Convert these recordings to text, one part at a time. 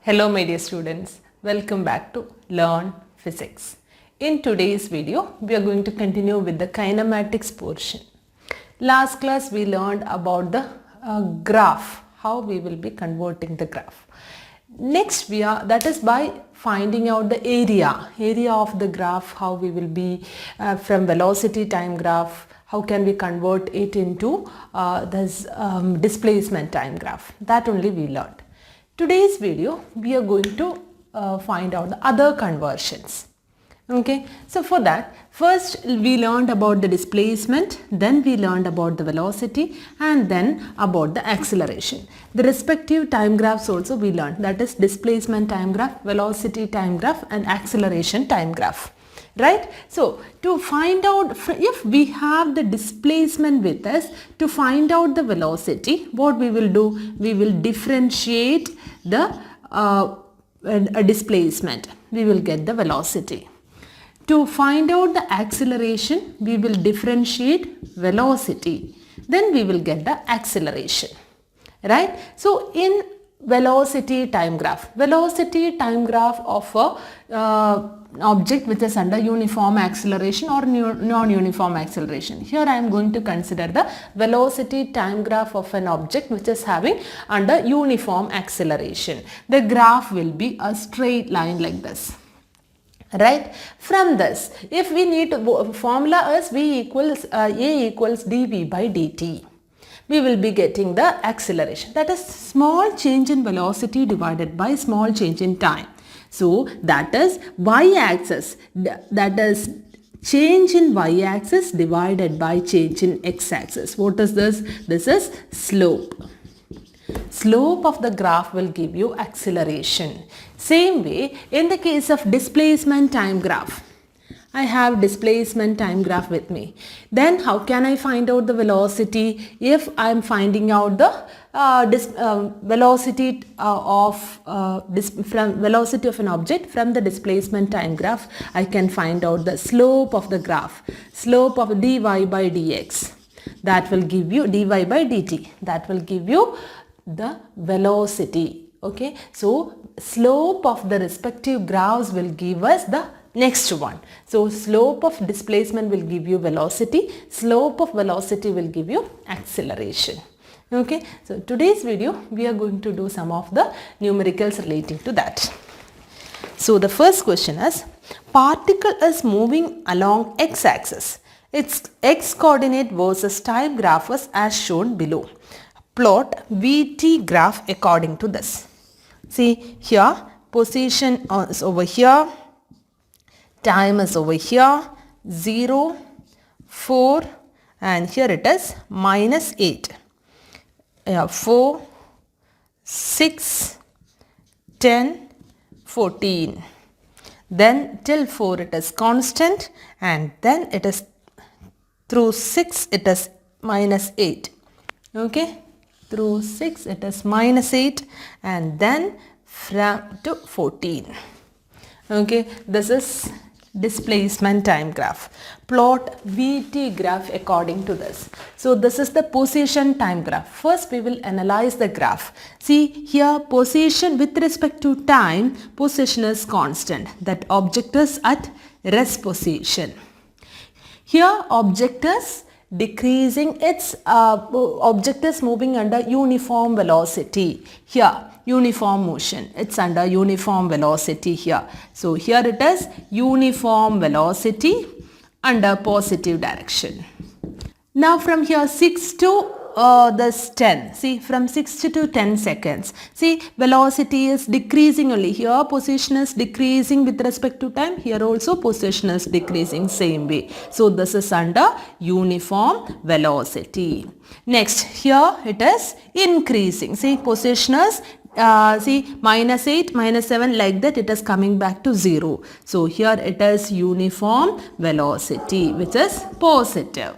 Hello my dear students, welcome back to Learn Physics. In today's video, we are going to continue with the kinematics portion. Last class we learned about the graph, how we will be converting the graph. Next that is by finding out the area of the graph, how we will be from velocity time graph, how can we convert it into this displacement time graph. That only we learned. Today's video we are going to find out the other conversions. Okay, so for that first we learned about the displacement, then we learned about the velocity, and then about the acceleration. The respective time graphs also we learned, that is displacement time graph, velocity time graph and acceleration time graph. Right? So to find out if we have the displacement with us, to find out the velocity, what we will do? We will differentiate the displacement. We will get the velocity. To find out the acceleration, we will differentiate velocity. Then we will get the acceleration. Right? So in velocity time graph of a object which is under uniform acceleration or non-uniform acceleration. Here I am going to consider the velocity time graph of an object which is having under uniform acceleration. The graph will be a straight line like this. Right? From this, if we need to, formula is A equals dV by dt. We will be getting the acceleration, that is small change in velocity divided by small change in time. So that is y-axis, that is change in y-axis divided by change in x-axis. What is this? This is slope. Slope of the graph will give you acceleration. Same way in the case of displacement time graph. I have displacement time graph with me. Then how can I find out the velocity? If I am finding out the velocity of an object from the displacement time graph, I can find out the slope of the graph, slope of dy by dx. That will give you dy by dt. That will give you the velocity. Okay, so slope of the respective graphs will give us the next one. So slope of displacement will give you velocity, slope of velocity will give you acceleration. Okay, so today's video we are going to do some of the numericals relating to that. So the first question is, particle is moving along x-axis. Its x coordinate versus time graph is as shown below. Plot VT graph according to this. See here, position is over here, time is over here, 0, 4 and here it is minus 8. 4, 6, 10, 14. Then till 4 it is constant and then it is through 6 it is minus 8. Okay, through 6 it is minus 8 and then from to 14. Okay, this is displacement time graph. Plot VT graph according to this. So this is the position time graph. First we will analyze the graph. See here, position with respect to time, position is constant. That object is at rest position. Here object is decreasing, its object is moving under uniform velocity. Here uniform motion, it's under uniform velocity here. So here it is uniform velocity under positive direction. Now from here 6 to this 10, see from 60 to 10 seconds, see velocity is decreasing only. Here position is decreasing with respect to time, here also position is decreasing same way. So this is under uniform velocity. Next here it is increasing, see position is see minus 8, minus 7 like that it is coming back to 0. So here it is uniform velocity which is positive.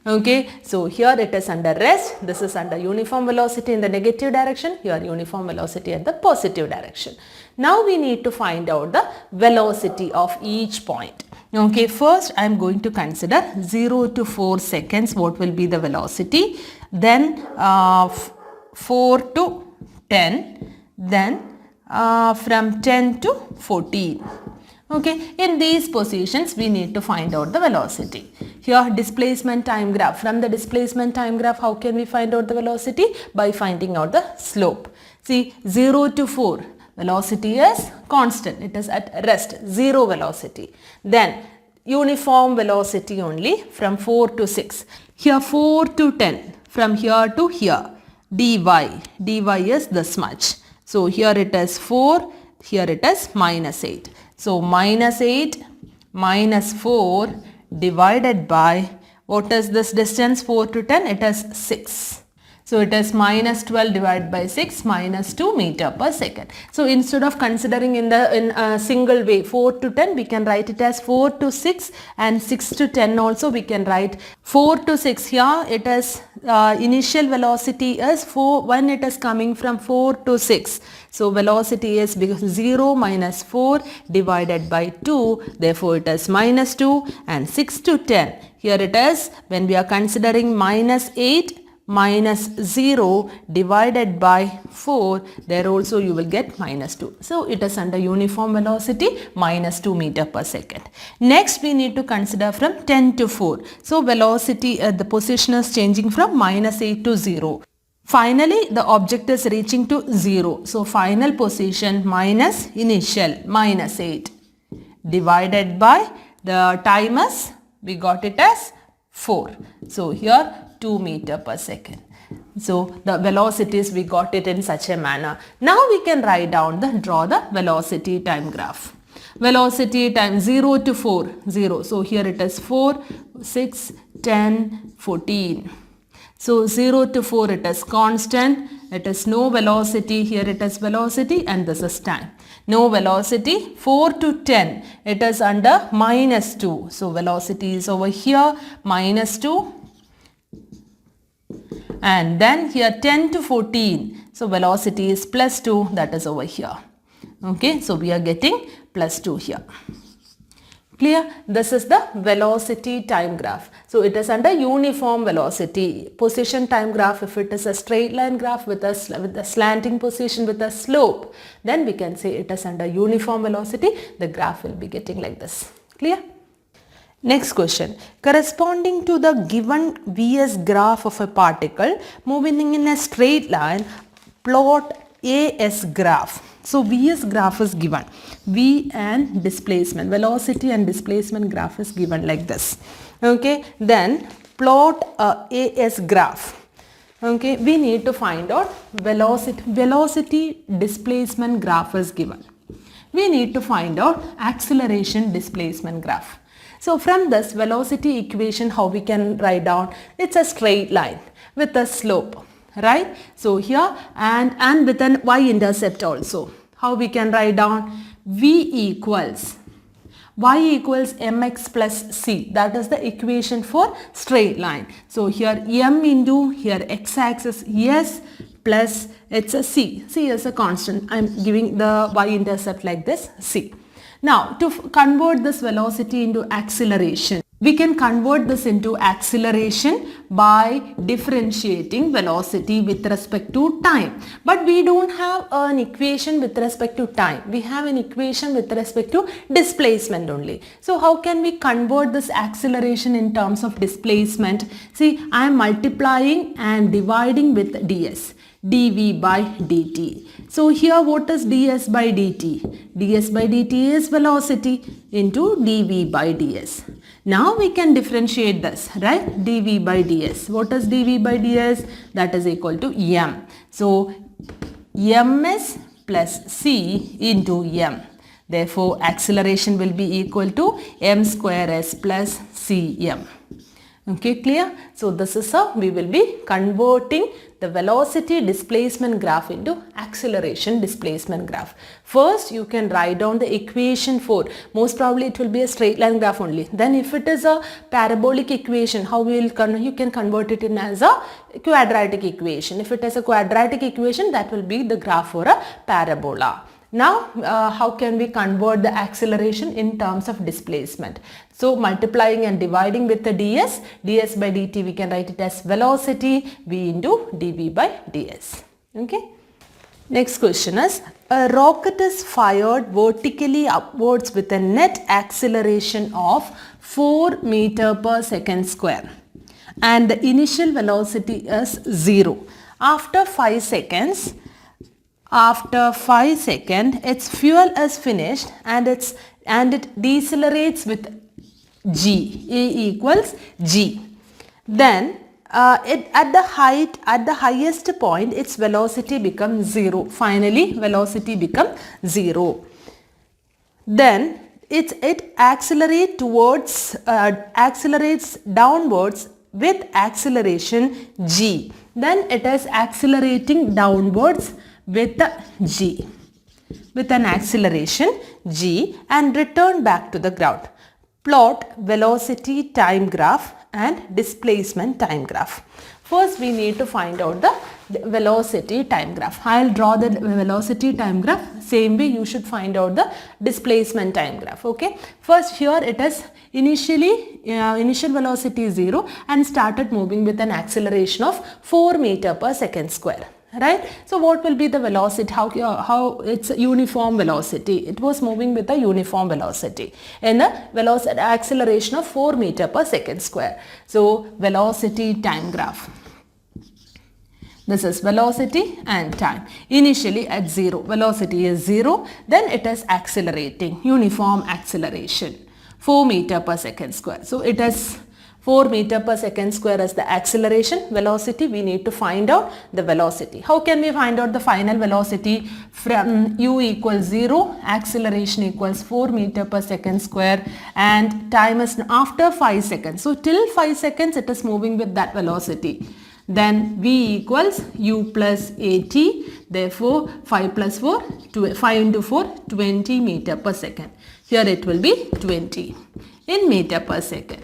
Okay, so here it is under rest, this is under uniform velocity in the negative direction, here uniform velocity at the positive direction. Now we need to find out the velocity of each point. Okay, first I am going to consider 0 to 4 seconds what will be the velocity, then 4 to 10, then from 10 to 14. Okay, in these positions we need to find out the velocity. Here displacement time graph. From the displacement time graph, how can we find out the velocity? By finding out the slope. See, 0 to 4, velocity is constant. It is at rest, 0 velocity. Then uniform velocity only from 4 to 6. Here 4 to 10, from here to here, dy is this much. So here it is 4, here it is minus 8. So minus 8 minus 4 divided by, what is this distance 4 to 10? It is 6. So it is minus 12 divided by 6, minus 2 meter per second. So instead of considering in a single way 4 to 10, we can write it as 4 to 6, and 6 to 10 also we can write 4 to 6. Here it is initial velocity is 4 when it is coming from 4 to 6. So velocity is because 0 minus 4 divided by 2, therefore it is minus 2, and 6 to 10. Here it is when we are considering minus 8 minus 0 divided by 4, there also you will get minus 2. So it is under uniform velocity, minus 2 meter per second. Next we need to consider from 10 to 4. So velocity, the position is changing from minus 8 to 0. Finally, the object is reaching to 0. So final position minus initial, minus 8 divided by the time is, we got it as 4. So here 2 meter per second. So the velocities, we got it in such a manner. Now we can write down draw the velocity time graph. Velocity time 0 to 4, 0. So here it is 4, 6, 10, 14. So 0 to 4 it is constant, it is no velocity, here it is velocity, and this is time. No velocity. 4 to 10 it is under minus 2. So velocity is over here, minus 2. And then here 10 to 14. So velocity is plus 2, that is over here. Okay, so we are getting plus 2 here. Clear? This is the velocity time graph. So it is under uniform velocity. Position time graph, if it is a straight line graph with a slanting position with a slope, then we can say it is under uniform velocity. The graph will be getting like this. Clear? Next question. Corresponding to the given Vs graph of a particle moving in a straight line, plot As graph. So Vs graph is given. V and displacement, velocity and displacement graph is given like this. Okay, then plot As graph. Okay, we need to find out velocity displacement graph is given. We need to find out acceleration displacement graph. So from this velocity equation, how we can write down? It's a straight line with a slope, right? So here and with an y-intercept also. How we can write down? V equals mx plus c. That is the equation for straight line. So here m into here x-axis s plus it's a c. C is a constant. I am giving the y-intercept like this, c. Now to convert this velocity into acceleration, we can convert this into acceleration by differentiating velocity with respect to time. But we don't have an equation with respect to time. We have an equation with respect to displacement only. So how can we convert this acceleration in terms of displacement? See, I am multiplying and dividing with ds. dv by dt. So here what is ds by dt? ds by dt is velocity into dv by ds. Now we can differentiate this, right? dv by ds. What is dv by ds? That is equal to m. So ms plus c into m. Therefore acceleration will be equal to m square s plus cm. Okay, clear? So this is how we will be converting the velocity displacement graph into acceleration displacement graph. First you can write down the equation for, most probably it will be a straight line graph only. Then if it is a parabolic equation, how you can convert it in as a quadratic equation. If it is a quadratic equation, that will be the graph for a parabola. Now how can we convert the acceleration in terms of displacement? So multiplying and dividing with the ds by dt, we can write it as velocity v into dv by ds. Okay. Next question is, a rocket is fired vertically upwards with a net acceleration of 4 meter per second square and the initial velocity is 0. After 5 seconds, its fuel is finished and it decelerates with g, a equals g. Then at the highest point, its velocity becomes 0. Finally, velocity becomes 0. Then it accelerates downwards with acceleration g. Then it is accelerating downwards with g, with an acceleration g, and return back to the ground. Plot velocity time graph and displacement time graph. First we need to find out the velocity time graph. I will draw the velocity time graph. Same way you should find out the displacement time graph. Okay. First here it is initial velocity is 0 and started moving with an acceleration of 4 meter per second square. Right. So what will be the velocity? How it's a uniform velocity. It was moving with a uniform velocity and the velocity acceleration of 4 meter per second square. So velocity time graph. This is velocity and time. Initially at 0, velocity is 0, then it is accelerating, uniform acceleration, 4 meter per second square. So it is 4 meter per second square as the acceleration. Velocity, we need to find out the velocity. How can we find out the final velocity? From u equals 0, acceleration equals 4 meter per second square, and time is after 5 seconds. So till 5 seconds it is moving with that velocity. Then v equals u plus at. Therefore 5 plus 4, 5 into 4, 20 meter per second. Here it will be 20 in meter per second.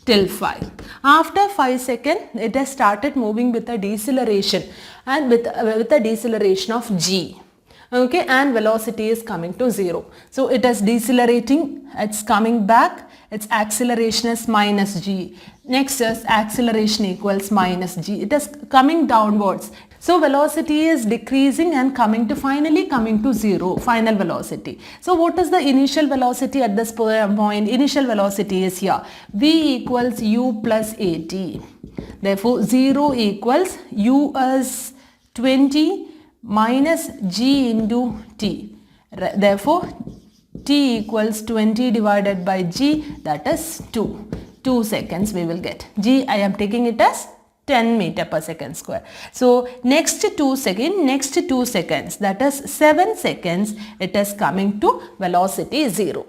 Till 5. After 5 seconds, it has started moving with a deceleration and with a deceleration of g. Okay, and velocity is coming to 0. So it is decelerating, it's coming back, its acceleration is minus g. Next is acceleration equals minus g. It is coming downwards. So velocity is decreasing and finally coming to 0, final velocity. So what is the initial velocity at this point? Initial velocity is here. V equals u plus at. Therefore 0 equals u is 20 minus g into t. Therefore t equals 20 divided by g, that is 2. 2 seconds we will get. G I am taking it as 10 meter per second square. So next 2 seconds, that is 7 seconds, it is coming to velocity 0.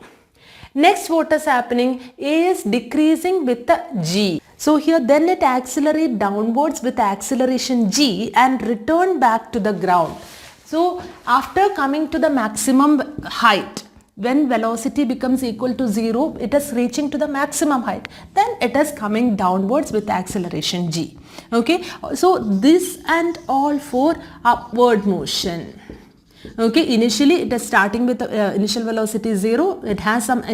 Next what is happening? A is decreasing with the g. So here then it accelerates downwards with acceleration g and return back to the ground. So after coming to the maximum height, when velocity becomes equal to 0, it is reaching to the maximum height. Then it is coming downwards with acceleration g. Okay. So this and all for upward motion. Okay, initially it is starting with initial velocity 0, it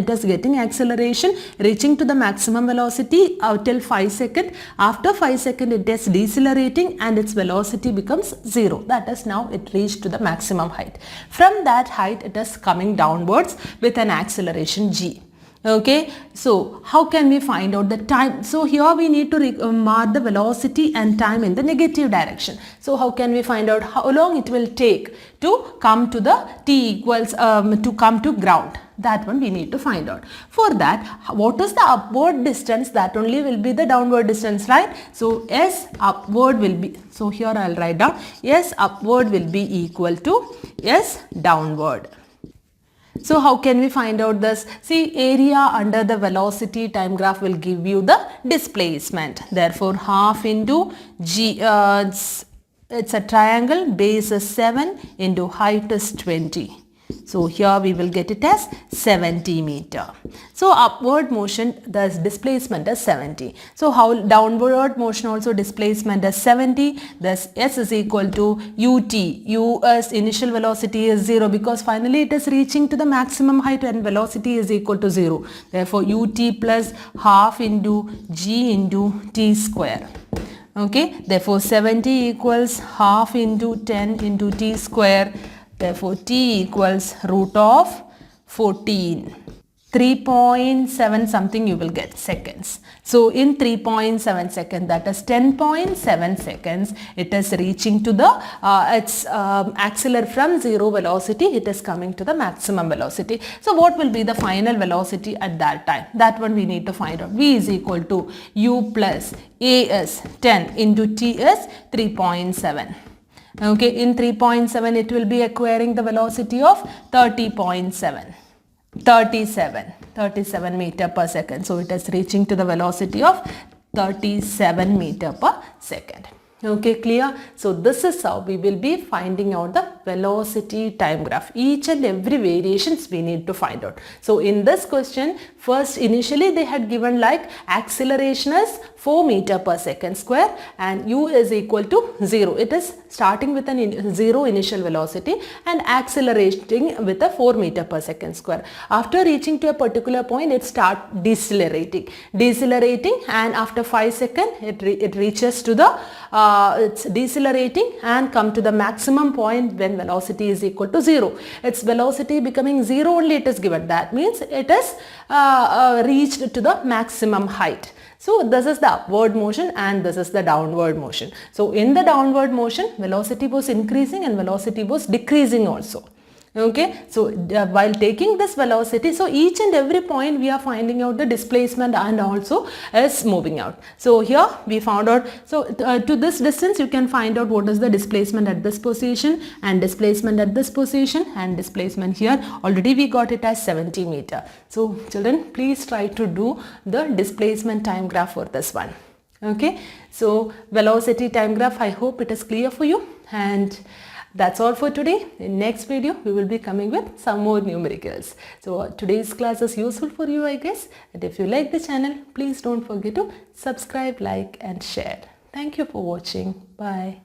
is getting acceleration, reaching to the maximum velocity till 5 seconds. After 5 seconds it is decelerating and its velocity becomes 0. That is now it reached to the maximum height. From that height it is coming downwards with an acceleration g. Okay, so how can we find out the time? So here we need to mark the velocity and time in the negative direction. So how can we find out how long it will take to come to the t equals to come to ground? That one we need to find out. For that, what is the upward distance? That only will be the downward distance, right? So S upward will be, so here I will write down S upward will be equal to S downward. So how can we find out this? See, area under the velocity time graph will give you the displacement. Therefore, half into g, it's a triangle, base is 7 into height is 20. So here we will get it as 70 meter. So upward motion, the displacement is 70. So how downward motion also displacement is 70. Thus S is equal to ut. U as initial velocity is 0 because finally it is reaching to the maximum height and velocity is equal to 0. Therefore ut plus half into g into t square. Okay, therefore 70 equals half into 10 into t square. Therefore t equals root of 14. 3.7 something you will get seconds. So in 3.7 seconds, that is 10.7 seconds, it is reaching to the its accelerator from zero velocity, it is coming to the maximum velocity. So what will be the final velocity at that time? That one we need to find out. V is equal to u plus a is 10 into t is 3.7. Okay, in 3.7 it will be acquiring the velocity of 37 meter per second. So it is reaching to the velocity of 37 meter per second. Okay, clear? So this is how we will be finding out the velocity time graph. Each and every variations we need to find out. So in this question, first initially they had given like acceleration is 4 meter per second square and u is equal to 0. It is starting with an 0 initial velocity and accelerating with a 4 meter per second square. After reaching to a particular point, it starts decelerating and after 5 seconds it reaches to the it's decelerating and come to the maximum point when velocity is equal to 0. Its velocity becoming 0 only it is given. That means it is reached to the maximum height. So this is the upward motion and this is the downward motion. So in the downward motion, velocity was increasing and velocity was decreasing also. Okay, so while taking this velocity, so each and every point we are finding out the displacement and also is moving out. So here we found out, so to this distance you can find out what is the displacement at this position and displacement at this position and displacement here. Already we got it as 70 meter. So children, please try to do the displacement time graph for this one. Okay, so velocity time graph, I hope it is clear for you, and that's all for today. In next video, we will be coming with some more numericals. So today's class is useful for you, I guess. And if you like the channel, please don't forget to subscribe, like and share. Thank you for watching. Bye.